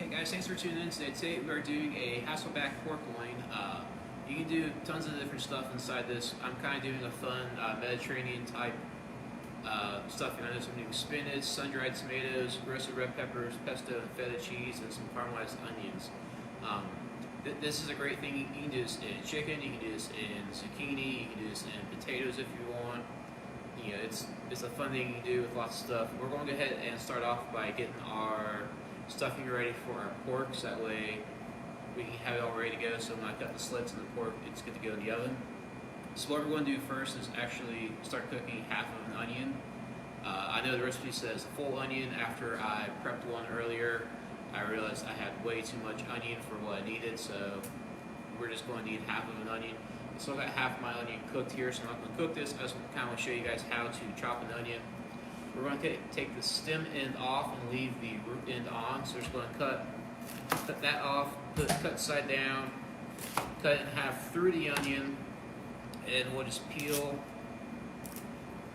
Hey guys, thanks for tuning in today. Today we are doing a Hassleback pork loin. You can do tons of different stuff inside this. I'm kind of doing a fun Mediterranean type stuffing on this. I'm doing spinach, sun-dried tomatoes, roasted red peppers, pesto, and feta cheese, and some caramelized onions. This is a great thing. You can do this in chicken, you can do this in zucchini, you can do this in potatoes if you want. You know, it's a fun thing you can do with lots of stuff. We're going to go ahead and start off by getting our stuffing ready for our pork, so that way we can have it all ready to go. So when I cut the slits in the pork, it's good to go in the oven. So what we're going to do first is actually start cooking half of an onion. I know the recipe says full onion. After I prepped one earlier, I realized I had way too much onion for what I needed, so we're just going to need half of an onion. So I've got half my onion cooked here, so I'm not going to cook this. I just kind of want to show you guys how to chop an onion. We're going to take the stem end off and leave the root end on. So we're just going to cut that off, cut side down, cut it in half through the onion, and we'll just peel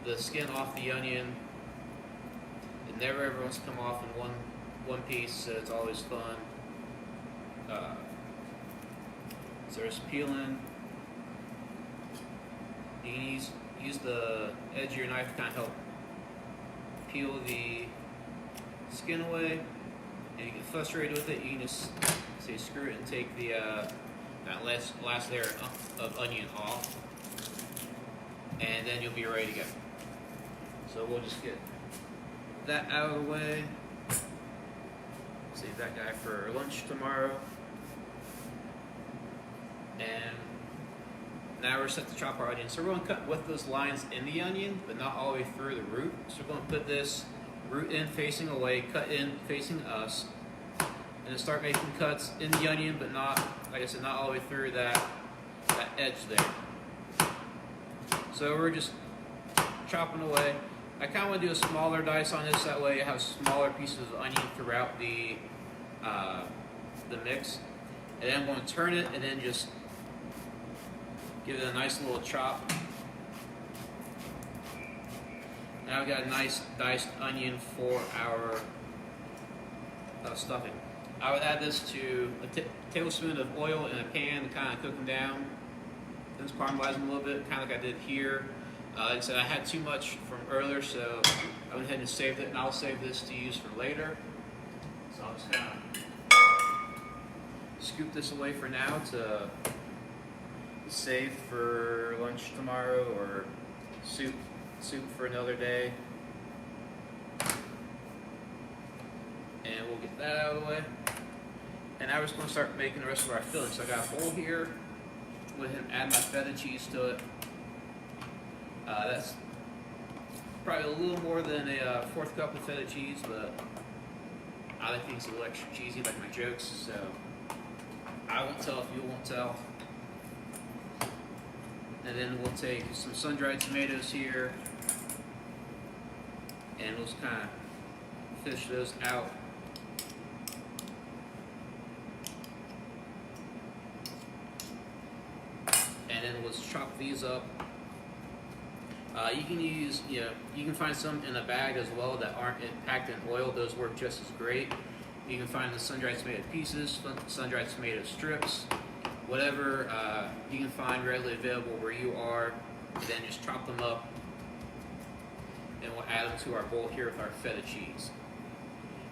the skin off the onion. It never ever wants to come off in one piece, so it's always fun. So just peeling. You can use the edge of your knife to kind of help peel the skin away, and you get frustrated with it, you can just say screw it and take the that last layer of onion off, and then you'll be ready to go. So we'll just get that out of the way. Save that guy for lunch tomorrow. And now we're set to chop our onion. So we're going to cut with those lines in the onion, but not all the way through the root. So we're going to put this root end facing away, cut in facing us, and then start making cuts in the onion, but not, like I said, not all the way through that edge there. So we're just chopping away. I kind of want to do a smaller dice on this, that way I have smaller pieces of onion throughout the mix. And then I'm going to turn it and then just give it a nice little chop. Now we've got a nice diced onion for our stuffing. I would add this to a tablespoon of oil in a pan to kind of cook them down. Then caramelize them a little bit, kind of like I did here. Like I said, I had too much from earlier, so I went ahead and saved it, and I'll save this to use for later. So I'll just kind of scoop this away for now to save for lunch tomorrow, or soup for another day. And we'll get that out of the way. And now we're just going to start making the rest of our filling. So I got a bowl here. Go ahead and add my feta cheese to it. That's probably a little more than a fourth cup of feta cheese, but I like things a little extra cheesy, like my jokes, so I won't tell if you won't tell. And then we'll take some sun-dried tomatoes here, and we'll just kind of fish those out. And then we'll just chop these up. You can use, you can find some in a bag as well that aren't packed in oil. Those work just as great. You can find the sun-dried tomato pieces, sun-dried tomato strips, whatever you can find readily available where you are. And then just chop them up, and we'll add them to our bowl here with our feta cheese.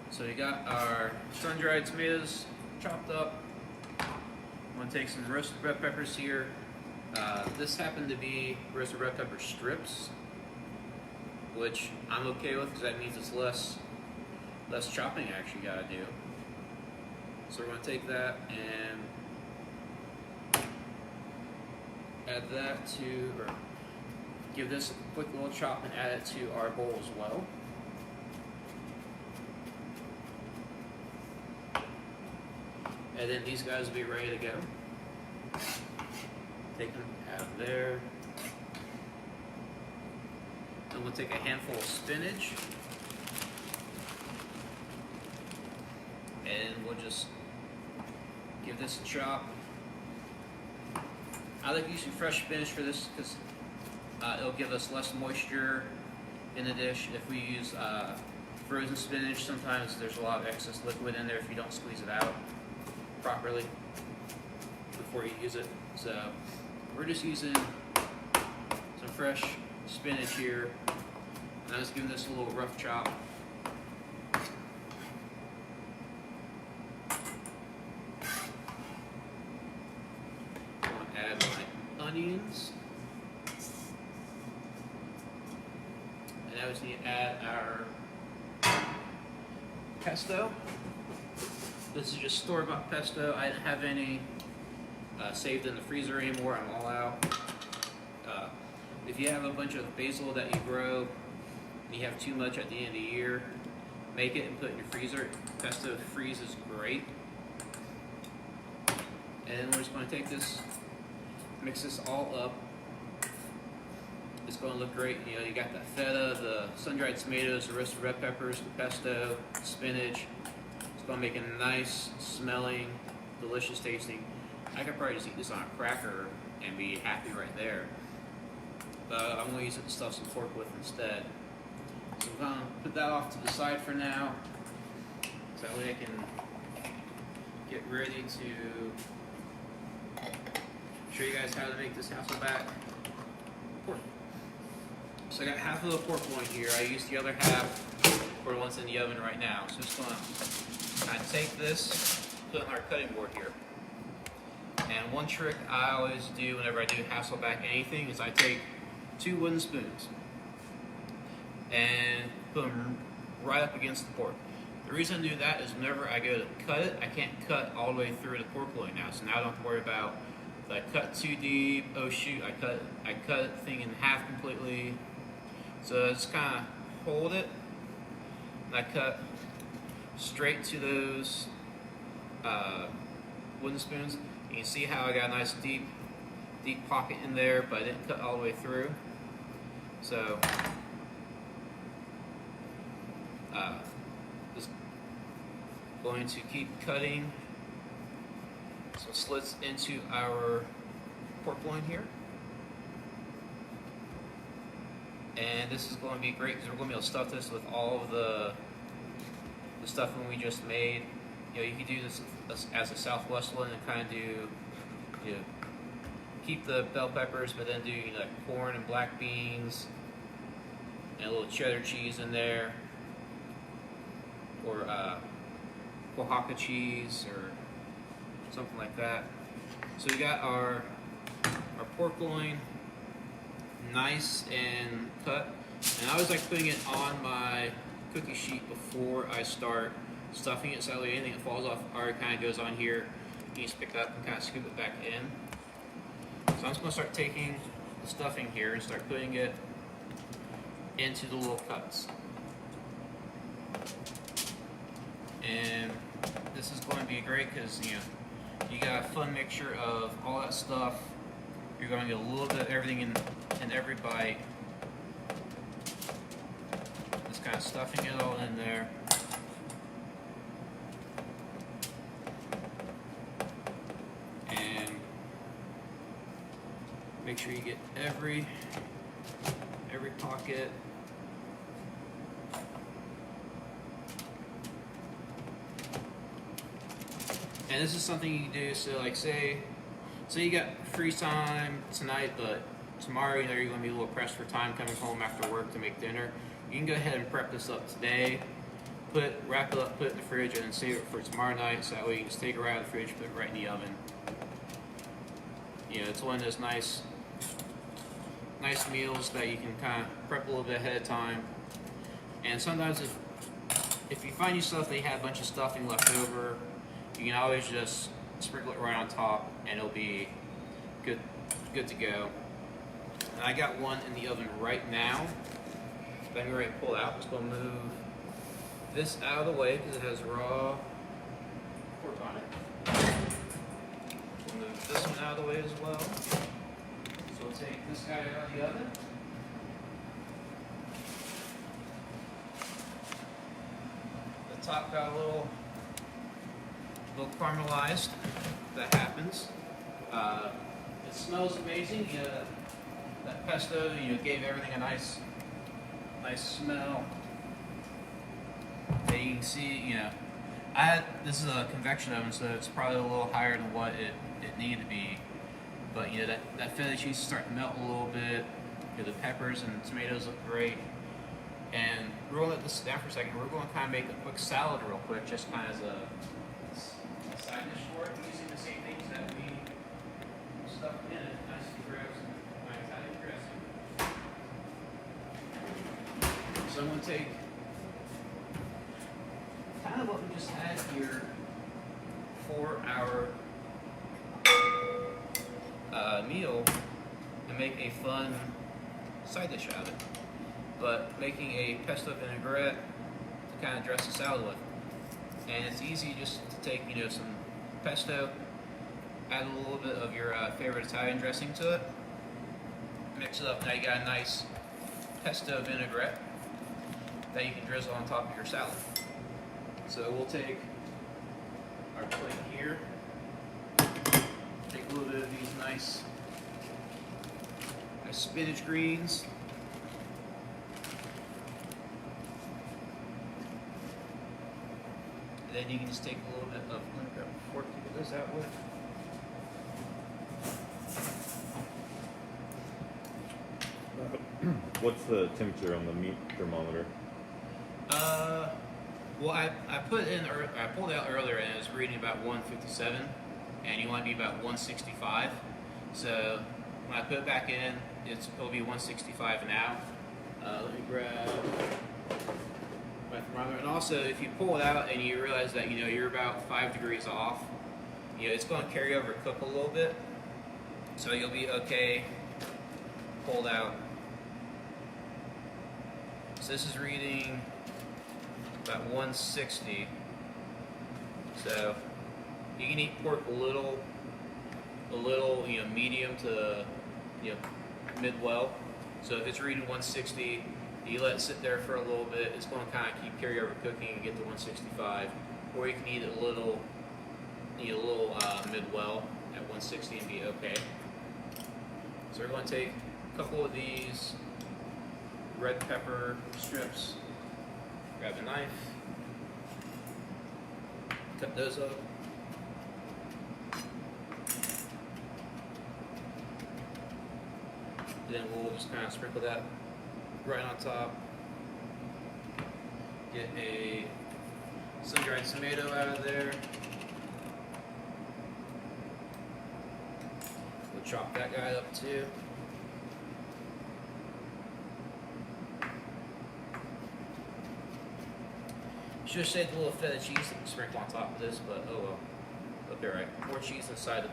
So we got our sun-dried tomatoes chopped up. I'm going to take some roasted red peppers here. This happened to be roasted red pepper strips, which I'm okay with because that means it's less chopping I actually got to do. So we're going to take that and add that to, or give this a quick little chop and add it to our bowl as well. And then these guys will be ready to go. Take them out of there. And we'll take a handful of spinach. And we'll just give this a chop. I like using fresh spinach for this because it'll give us less moisture in the dish. If we use frozen spinach, sometimes there's a lot of excess liquid in there if you don't squeeze it out properly before you use it. So we're just using some fresh spinach here, and I'm just giving this a little rough chop. I'm going to add my onions. And now we just need to add our pesto. This is just store-bought pesto. I didn't have any saved in the freezer anymore. I'm all out. If you have a bunch of basil that you grow and you have too much at the end of the year, make it and put it in your freezer. Pesto freezes great. And we're just going to take this, mix this all up. It's going to look great. You know, you got the feta, the sun-dried tomatoes, the roasted red peppers, the pesto, the spinach. It's going to make a nice smelling, delicious tasting. I could probably just eat this on a cracker and be happy right there. But I'm going to use it to stuff some pork with instead. So I'm going to put that off to the side for now. So that way I can get ready to show you guys how to make this Hassleback pork. So I got half of the pork loin here. I used the other half for the ones in the oven right now. So just going to kind of take this, put it on our cutting board here. And one trick I always do whenever I do Hassleback anything is I take 2 wooden spoons and put them right up against the pork. The reason I do that is whenever I go to cut it, I can't cut all the way through the pork loin now. So now I don't have to worry about if I cut too deep, oh shoot, I cut the thing in half completely. So I just kind of hold it and I cut straight to those wooden spoons. You can see how I got a nice deep pocket in there, but I didn't cut all the way through. So just going to keep cutting some slits into our pork loin here. And this is going to be great because we're going to be able to stuff this with all of the stuffing we just made. You know, you can do this as a Southwest one and kind of do, you know, keep the bell peppers, but then do, you know, like corn and black beans and a little cheddar cheese in there, or Oaxaca cheese or something like that. So we got our pork loin nice and cut, and I always like putting it on my cookie sheet before I start stuffing it, so that way anything that falls off already kind of goes on here. You just pick it up and kind of scoop it back in. So I'm just going to start taking the stuffing here and start putting it into the little cuts. And this is going to be great because, you know, you got a fun mixture of all that stuff. You're going to get a little bit of everything in every bite. Just kind of stuffing it all in there. And make sure you get every pocket. And this is something you can do, so like say you got free time tonight, but tomorrow, you know, you're going to be a little pressed for time coming home after work to make dinner. You can go ahead and prep this up today, wrap it up, put it in the fridge, and then save it for tomorrow night, so that way you can just take it right out of the fridge, put it right in the oven. You know, it's one of those nice meals that you can kind of prep a little bit ahead of time. And sometimes if you find yourself that you have a bunch of stuffing left over, you can always just sprinkle it right on top and it'll be good to go. And I got one in the oven right now. So I'm ready to pull it out. I'm just going to move this out of the way because it has raw pork on it. We'll move this one out of the way as well. So we'll take this guy out of the oven. The top got a little caramelized. That happens. It smells amazing. You know, that pesto, you know, gave everything a nice smell. can see, you know, this is a convection oven, so it's probably a little higher than what it needed to be. But you know, that feta cheese is starting to melt a little bit. You know, the peppers and tomatoes look great. And we're gonna let this sit down for a second. We're gonna kind of make a quick salad real quick, just kind of as a side dish for it, using the same things that we stuffed in it. Nice to grab some my Italian dressing. So I'm gonna take kind of what we just had here for our meal and make a fun side dish out of it. But making a pesto vinaigrette to kind of dress the salad with. And it's easy just to take, you know, some pesto, add a little bit of your favorite Italian dressing to it, mix it up. Now you got a nice pesto vinaigrette that you can drizzle on top of your salad. So we'll take our plate here, take a little bit of these nice spinach greens. And then you can just take a little bit of, let me grab a fork to get this out with. What's the temperature on the meat thermometer? Well, I pulled it out earlier and it was reading about 157, and you want to be about 165. So when I put it back in, it'll be 165 now. Let me grab my thermometer. And also, if you pull it out and you realize that, you know, you're about 5 degrees off, you know, it's going to carry over, cook a little bit. So you'll be okay. Pulled out. So this is reading about 160. So you can eat pork a little, you know, medium to, you know, mid-well. So if it's reading 160, you let it sit there for a little bit. It's going to kind of keep carry over cooking and get to 165. Or you can eat it a little, mid-well at 160 and be okay. So we're going to take a couple of these red pepper strips, grab a knife, cut those up. Then we'll just kind of sprinkle that right on top. Get a sun-dried tomato out of there. We'll chop that guy up too. Should have saved a little feta cheese to sprinkle on top of this, but oh well. Okay, right. More cheese inside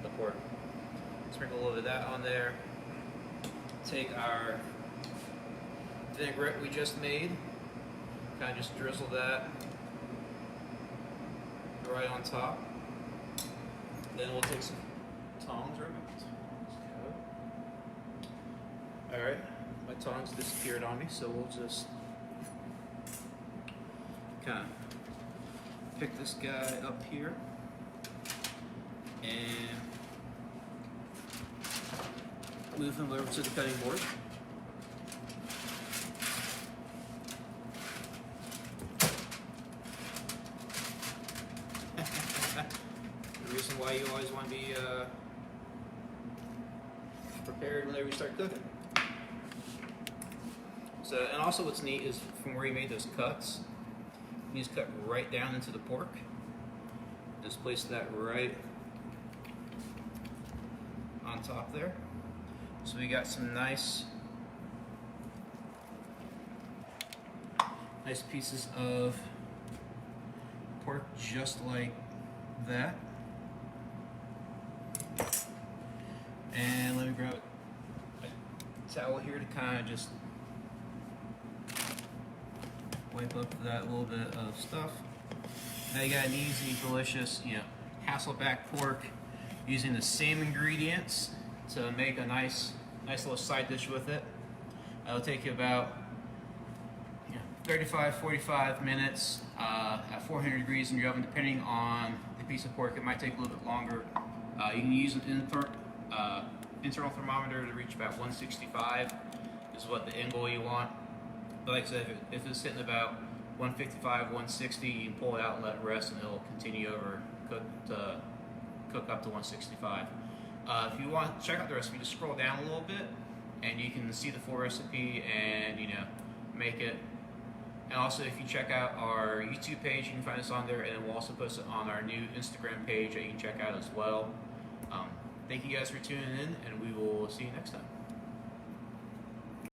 the pork. Sprinkle a little bit of that on there. Take our vinaigrette we just made, kind of just drizzle that right on top. Then we'll take some tongs, right? Alright, my tongs disappeared on me, so we'll just kind of pick this guy up here and move him over to the cutting board. The reason why you always want to be prepared whenever you start cooking. So, and also what's neat is from where you made those cuts, you just cut right down into the pork. Just place that right on top there. So we got some nice pieces of pork just like that. And let me grab a towel here to kind of just wipe up that little bit of stuff. Now you got an easy, delicious, you know, Hassleback pork using the same ingredients to make a nice little side dish with it. It'll take you about 35-45 minutes at 400 degrees in your oven, depending on the piece of pork. It might take a little bit longer. You can use an internal thermometer to reach about 165 is what the end goal you want. But like I said, if it's sitting about 155, 160. You can pull it out and let it rest, and it'll continue over cook up to 165. If you want to check out the recipe, just scroll down a little bit, and you can see the full recipe and make it. And also, if you check out our YouTube page, you can find us on there, and we'll also post it on our new Instagram page that you can check out as well. Thank you guys for tuning in, and we will see you next time.